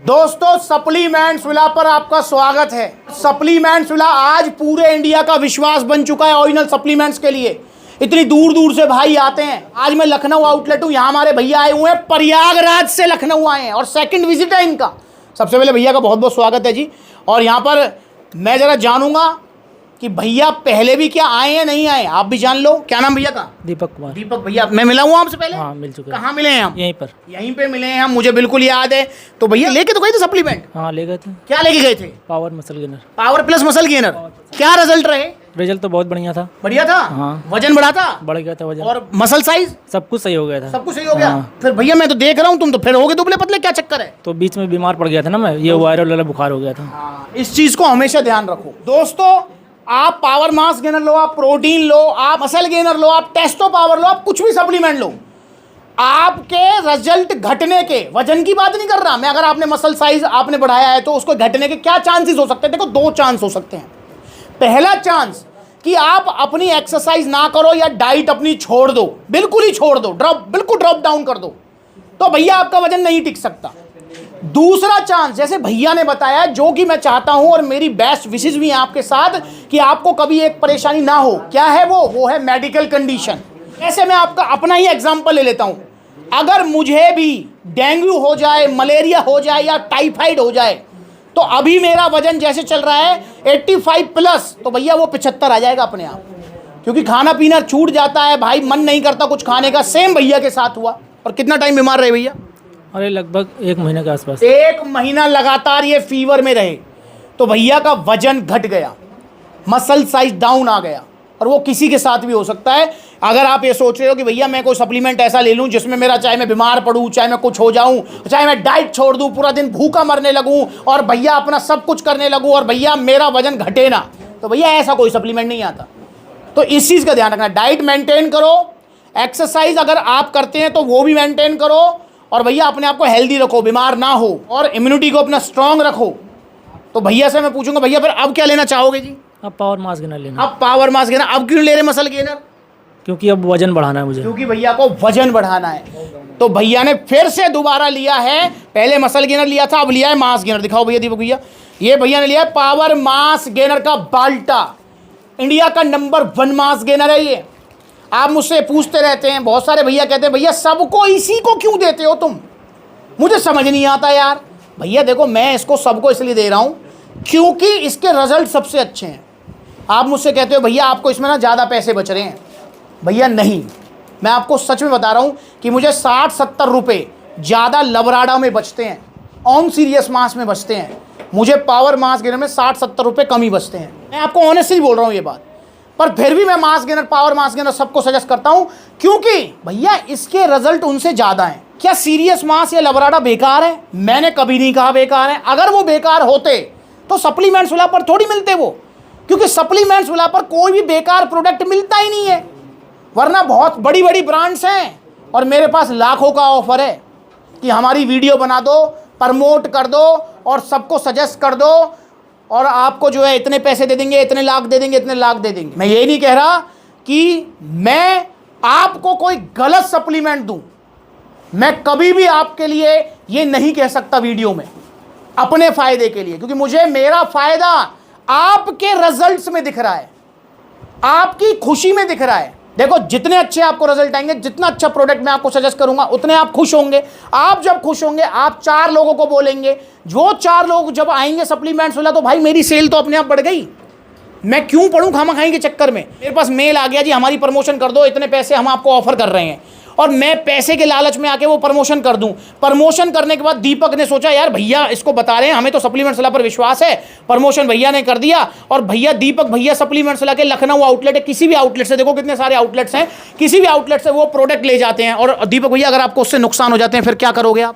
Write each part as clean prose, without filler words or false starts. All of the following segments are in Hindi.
दोस्तों सप्लीमेंट्स विला पर आपका स्वागत है। सप्लीमेंट्स विला आज पूरे इंडिया का विश्वास बन चुका है ओरिजिनल सप्लीमेंट्स के लिए। इतनी दूर दूर से भाई आते हैं। आज मैं लखनऊ आउटलेट हूँ, यहाँ हमारे भैया आए हुए हैं, प्रयागराज से लखनऊ आए हैं और सेकंड विजिट है इनका। सबसे पहले भैया का बहुत बहुत स्वागत है जी। और यहाँ पर मैं ज़रा जानूंगा कि भैया पहले भी क्या आए हैं नहीं आए, आप भी जान लो। क्या नाम भैया का? दीपक कुमार। दीपक भैया, मैं मिला हूँ आपसे पहले? हाँ मिल चुके। कहाँ मिले हैं हम? यहीं पे मिले हैं हम, मुझे बिल्कुल याद है। तो भैया लेके तो गए थे सप्लीमेंट? हाँ ले गए थे। क्या लेके गए थे? Power muscle gainer. Power plus muscle gainer. क्या रिजल्ट रहे? रिजल्ट तो बहुत बढ़िया था। बढ़िया था? हाँ। वजन बढ़ा था? बढ़ गया था वजन। और मसल साइज? सब कुछ सही हो गया था। सब कुछ सही हो गया। हाँ। फिर भैया मैं तो देख रहा हूँ तुम तो फिर हो गए दुबले पतले, क्या चक्कर है? तो बीच में बीमार पड़ गया था ना मैं, ये वायरल वाला बुखार हो गया था। इस चीज को हमेशा ध्यान रखो दोस्तों। आप पावर मास गेनर लो, आप प्रोटीन लो, आप मसल गेनर लो, आप टेस्टो पावर लो, आप कुछ भी सप्लीमेंट लो, आपके रिजल्ट घटने के, वजन की बात नहीं कर रहा मैं, अगर आपने मसल साइज आपने बढ़ाया है तो उसको घटने के क्या चांसेस हो सकते हैं? देखो दो चांस हो सकते हैं। पहला चांस कि आप अपनी एक्सरसाइज ना करो या डाइट अपनी छोड़ दो, बिल्कुल ही छोड़ दो, बिल्कुल ड्रॉप डाउन कर दो, तो भैया आपका वजन नहीं टिक सकता। दूसरा चांस, जैसे भैया ने बताया, जो कि मैं चाहता हूं और मेरी बेस्ट विशेष भी है आपके साथ कि आपको कभी एक परेशानी ना हो। क्या है वो है मेडिकल कंडीशन। ऐसे मैं आपका अपना ही एग्जांपल ले लेता हूं। अगर मुझे भी डेंगू हो जाए, मलेरिया हो जाए या टाइफाइड हो जाए, तो अभी मेरा वजन जैसे चल रहा है 85 प्लस, तो भैया वो 75 आ जाएगा अपने आप, क्योंकि खाना पीना छूट जाता है भाई, मन नहीं करता कुछ खाने का। सेम भैया के साथ हुआ। और कितना टाइम बीमार रहे भैया? अरे लगभग 1 महीने के आसपास। 1 महीना लगातार ये फीवर में रहे, तो भैया का वजन घट गया, मसल साइज डाउन आ गया। और वो किसी के साथ भी हो सकता है। अगर आप ये सोच रहे हो कि भैया मैं कोई सप्लीमेंट ऐसा ले लूं जिसमें मेरा, चाहे मैं बीमार पड़ूं, चाहे मैं कुछ हो जाऊं, चाहे मैं डाइट छोड़ दूं, पूरा दिन भूखा मरने लगूं और भैया अपना सब कुछ करने लगूं और भैया मेरा वजन घटे ना, तो भैया ऐसा कोई सप्लीमेंट नहीं आता। तो इस चीज़ का ध्यान रखना। डाइट मेंटेन करो, एक्सरसाइज अगर आप करते हैं तो वो भी मेंटेन करो, और भैया अपने आप को हेल्दी रखो, बीमार ना हो, और इम्यूनिटी को अपना स्ट्रांग रखो। तो भैया से मैं पूछूंगा, भैया फिर अब क्या लेना चाहोगे जी? अब पावर मास गेनर लेना। अब पावर मास गेनर। अब क्यों ले रहे मसल गेनर? क्योंकि अब वजन बढ़ाना है मुझे। क्योंकि भैया को वजन बढ़ाना है। तो भैया ने फिर से दोबारा लिया है। पहले मसल गेनर लिया था, अब लिया है मास गेनर। दिखाओ भैया, दीपक भैया, ये भैया ने लिया है पावर मास गेनर का बाल्टा। इंडिया का नंबर 1 मास गेनर है ये। आप मुझसे पूछते रहते हैं, बहुत सारे भैया कहते हैं भैया सबको इसी को क्यों देते हो तुम? मुझे समझ नहीं आता यार। भैया देखो, मैं इसको सबको इसलिए दे रहा हूं क्योंकि इसके रिजल्ट सबसे अच्छे हैं। आप मुझसे कहते हो भैया आपको इसमें ना ज़्यादा पैसे बच रहे हैं। भैया नहीं, मैं आपको सच में बता रहा हूं कि मुझे 60-70 रुपये ज़्यादा लबराडा में बचते हैं, ऑन सीरियस मास में बचते हैं। मुझे पावर मास गेनर में 60-70 रुपये कम ही बचते हैं। मैं आपको ऑनेस्टली बोल रहा हूँ ये बात। पर फिर भी मैं mass gainer, power mass gainer सबको सजेस्ट करता हूँ, क्योंकि भैया इसके रिजल्ट उनसे ज़्यादा हैं। क्या सीरियस मास या लबराडा बेकार है? मैंने कभी नहीं कहा बेकार है। अगर वो बेकार होते तो सप्लीमेंट्स विला पर थोड़ी मिलते वो, क्योंकि सप्लीमेंट्स विला पर कोई भी बेकार प्रोडक्ट मिलता ही नहीं है। वरना बहुत बड़ी बड़ी ब्रांड्स हैं और मेरे पास लाखों का ऑफर है कि हमारी वीडियो बना दो, प्रमोट कर दो और सबको सजेस्ट कर दो, और आपको जो है इतने पैसे दे देंगे, इतने लाख दे देंगे, इतने लाख दे देंगे। मैं ये नहीं कह रहा कि मैं आपको कोई गलत सप्लीमेंट दूं। मैं कभी भी आपके लिए ये नहीं कह सकता वीडियो में, अपने फायदे के लिए, क्योंकि मुझे मेरा फायदा आपके रिजल्ट्स में दिख रहा है, आपकी खुशी में दिख रहा है। देखो, जितने अच्छे आपको रिजल्ट आएंगे, जितना अच्छा प्रोडक्ट मैं आपको सजेस्ट करूंगा, उतने आप खुश होंगे। आप जब खुश होंगे, आप 4 लोगों को बोलेंगे, जो 4 लोग जब आएंगे सप्लीमेंट्स वाला, तो भाई मेरी सेल तो अपने आप बढ़ गई। मैं क्यों पढ़ूं खामा खाई के चक्कर में? मेरे पास मेल आ गया जी, हमारी प्रमोशन कर दो, इतने पैसे हम आपको ऑफर कर रहे हैं, और मैं पैसे के लालच में आके वो प्रमोशन कर दूं। प्रमोशन करने के बाद दीपक ने सोचा यार भैया इसको बता रहे हैं, हमें तो सप्लीमेंट्स वाला पर विश्वास है, प्रमोशन भैया ने कर दिया। और भैया दीपक भैया सप्लीमेंट्स वाला के लखनऊ आउटलेट है, किसी भी आउटलेट से, देखो कितने सारे आउटलेट्स हैं, किसी भी आउटलेट से वो प्रोडक्ट ले जाते हैं। और दीपक भैया अगर आपको उससे नुकसान हो जाते हैं फिर क्या करोगे आप?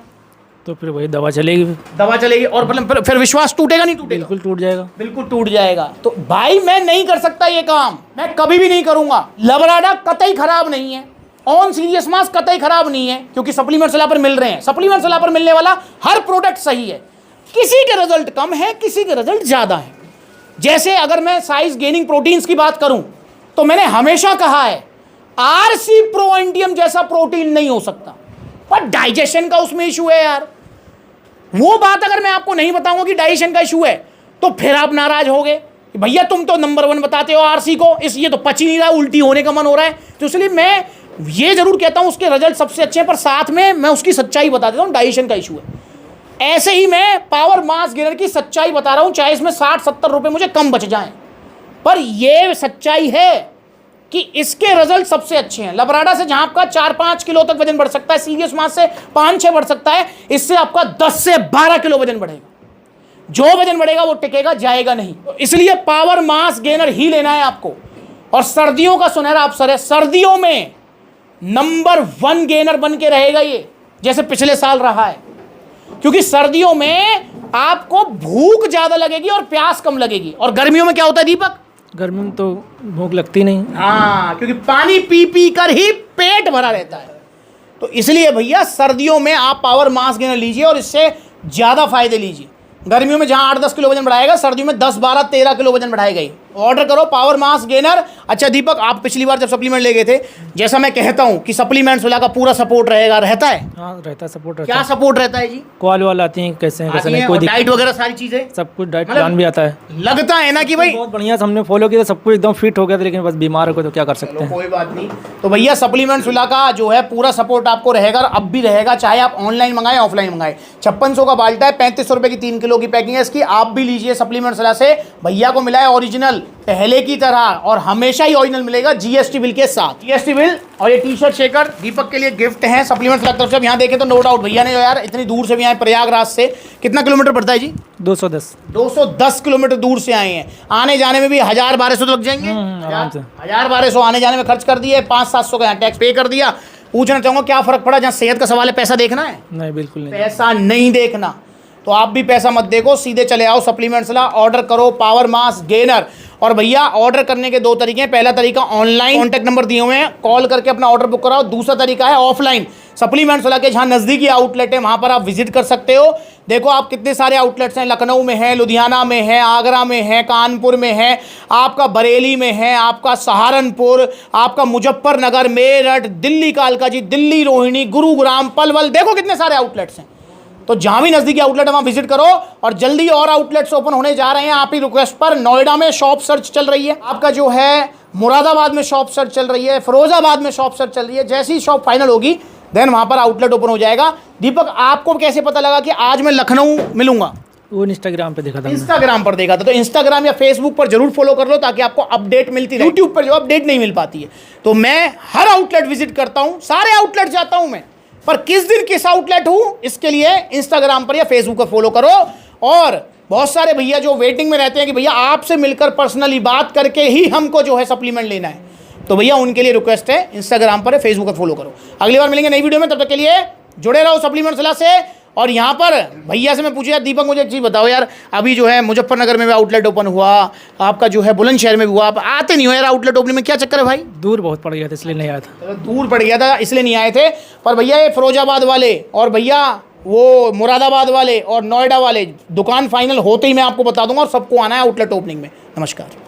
तो फिर वही दवा चलेगी। दवा चलेगी, और फिर विश्वास टूटेगा नहीं टूटेगा? बिल्कुल टूट जाएगा। बिल्कुल टूट जाएगा। तो भाई मैं नहीं कर सकता ये काम, मैं कभी भी नहीं करूंगा। लबराडा कतई खराब नहीं है, ऑन सीरियस मास कतई खराब नहीं है, क्योंकि सप्लीमेंट्स वाला पर मिल रहे हैं। सप्लीमेंट्स वाला पर मिलने वाला हर प्रोडक्ट सही है। किसी के रिजल्ट कम है, किसी के रिजल्ट ज्यादा है। जैसे अगर मैं साइज गेनिंग प्रोटीन्स की बात करूं, तो मैंने हमेशा कहा है आरसी प्रो एंडियम जैसा प्रोटीन नहीं हो सकता, पर डाइजेशन का उसमें इशू है यार। वो बात अगर मैं आपको नहीं बताऊंगा कि डाइजेशन का इशू है तो फिर आप नाराज होगे कि भैया तुम तो नंबर 1 बताते हो आरसी को, इस ये तो पच ही नहीं रहा, उल्टी होने का मन हो रहा है। तो इसलिए मैं ये जरूर कहता हूं उसके रिजल्ट सबसे अच्छे हैं, पर साथ में मैं उसकी सच्चाई बता देता हूं, डाइजेशन का इशू है। ऐसे ही मैं पावर मास गेनर की सच्चाई बता रहा हूं, चाहे इसमें 60-70 रुपए मुझे कम बच जाएं, पर यह सच्चाई है कि इसके रिजल्ट सबसे अच्छे हैं। लबराडा से जहां आपका 4-5 किलो तक वजन बढ़ सकता है, सीरियस मास से 5-6 बढ़ सकता है, इससे आपका 10 से 12 किलो वजन बढ़ेगा। जो वजन बढ़ेगा वो टिकेगा, जाएगा नहीं। तो इसलिए पावर मास गेनर ही लेना है आपको। और सर्दियों का सुनहरा अवसर है, सर्दियों में नंबर 1 गेनर बन के रहेगा ये, जैसे पिछले साल रहा है। क्योंकि सर्दियों में आपको भूख ज्यादा लगेगी और प्यास कम लगेगी। और गर्मियों में क्या होता है दीपक? गर्मी में तो भूख लगती नहीं। हाँ, क्योंकि पानी पी पी कर ही पेट भरा रहता है। तो इसलिए भैया सर्दियों में आप पावर मास गेनर लीजिए और इससे ज्यादा फायदे लीजिए। गर्मियों में जहां 8-10 किलो वजन बढ़ाएगा, सर्दियों में 10-12-13 किलो वजन बढ़ाएगा ही। ऑर्डर करो पावर मास गेनर। अच्छा दीपक, आप पिछली बार जब सप्लीमेंट ले गए थे, जैसा मैं कहता हूं कि सप्लीमेंट्स वाला का पूरा सपोर्ट रहेगा, रहता है? हाँ रहता है, सपोर्ट रहता क्या है। सपोर्ट रहता है जी? कॉल वाला आती है, कैसे हैं कैसे आती नहीं, है, कोई और डाइट वगैरह सारी चीजें सब कुछ डाइट प्लान भी आता है। लगता है ना कि भाई बहुत बढ़िया से हमने फॉलो किया, सब कुछ एकदम फिट हो गया था, लेकिन बस बीमार हो गए तो क्या कर सकते हैं। कोई बात नहीं। तो भैया सप्लीमेंट्स वाला का जो है पूरा सपोर्ट आपको रहेगा, और अब भी रहेगा, चाहे आप ऑनलाइन मंगाएं ऑफलाइन मंगाएं। 5600 का बाल्टा है, 3500 रुपए की 3 किलो की पैकिंग है इसकी। आप भी लीजिए सप्लीमेंट्स वाला से, भैया को मिला है ओरिजिनल पहले की तरह, और हमेशा ही ओरिजिनल मिलेगा जीएसटी बिल के साथ। जीएसटी बिल और ये टी शर्ट शेकर दीपक के लिए गिफ्ट है सप्लीमेंट्स वाला तरफ से। अब यहाँ देखें तो नो डाउट भैया ने यार इतनी दूर से भी आए, प्रयागराज से। कितना किलोमीटर पड़ता है जी? 210 किलोमीटर दूर से आए हैं। आने जाने में भी 1000-1200 तो लग जाएंगे। 1000-1200 आने जाने में खर्च कर दिए, 500-700 का यहाँ टैक्स पे कर दिया। पूछना चाहूंगा क्या फर्क पड़ा? जहाँ सेहत का सवाल है, पैसा देखना है? नहीं, बिल्कुल नहीं, पैसा नहीं देखना। तो आप भी पैसा मत देखो, सीधे चले आओ सप्लीमेंट्स ला, ऑर्डर करो पावर मास गेनर। और भैया ऑर्डर करने के 2 तरीके हैं। पहला तरीका ऑनलाइन, कॉन्टैक्ट नंबर दिए हुए हैं, कॉल करके अपना ऑर्डर बुक कराओ। दूसरा तरीका है ऑफलाइन, सप्लीमेंट्स वाला के जहां नजदीकी आउटलेट है वहां पर आप विजिट कर सकते हो। देखो आप कितने सारे आउटलेट्स हैं, लखनऊ में है, लुधियाना में है, आगरा में है, कानपुर में है, आपका बरेली में है, आपका सहारनपुर, आपका मुजफ्फरनगर, मेरठ, दिल्ली कालकाजी, दिल्ली रोहिणी, गुरुग्राम, पलवल, देखो कितने सारे आउटलेट्स हैं। तो जहां भी नजदीकी आउटलेट है वहां विजिट करो। और जल्दी और आउटलेट्स ओपन होने जा रहे हैं आप ही रिक्वेस्ट पर। नोएडा में शॉप सर्च चल रही है आपका, जो है मुरादाबाद में शॉप सर्च चल रही है, फिरोजाबाद में शॉप सर्च चल रही है। जैसी शॉप फाइनल होगी देन वहां पर आउटलेट ओपन हो जाएगा। दीपक आपको कैसे पता लगा कि आज मैं लखनऊ मिलूंगा? वो इंस्टाग्राम पे देखा था, इंस्टाग्राम पर देखा था। तो इंस्टाग्राम या फेसबुक पर जरूर फॉलो कर लो ताकि आपको अपडेट मिलती रहे। यूट्यूब पर जो अपडेट नहीं मिल पाती है। तो मैं हर आउटलेट विजिट करता हूं, सारे आउटलेट जाता हूं मैं, पर किस दिन किस आउटलेट हूं इसके लिए इंस्टाग्राम पर या फेसबुक पर फॉलो करो। और बहुत सारे भैया जो वेटिंग में रहते हैं कि भैया आपसे मिलकर पर्सनली बात करके ही हमको जो है सप्लीमेंट लेना है, तो भैया उनके लिए रिक्वेस्ट है इंस्टाग्राम पर फेसबुक पर फॉलो करो। अगली बार मिलेंगे नई वीडियो में, तब तक के लिए जुड़े रहो सप्लीमेंट सलाह से। और यहाँ पर भैया से मैं पूछा, दीपक मुझे एक चीज़ बताओ यार, अभी जो है मुजफ्फरनगर में भी आउटलेट ओपन हुआ, आपका जो है बुलंदशहर में भी हुआ, आप आते नहीं हो यार आउटलेट ओपनिंग में, क्या चक्कर है भाई? दूर बहुत पड़ गया था इसलिए नहीं आया था। दूर पड़ गया था इसलिए नहीं आए थे। पर भैया ये फिरोजाबाद वाले और भैया वो मुरादाबाद वाले और नोएडा वाले दुकान फाइनल होते ही मैं आपको बता दूंगा, और सबको आना है आउटलेट ओपनिंग में। नमस्कार।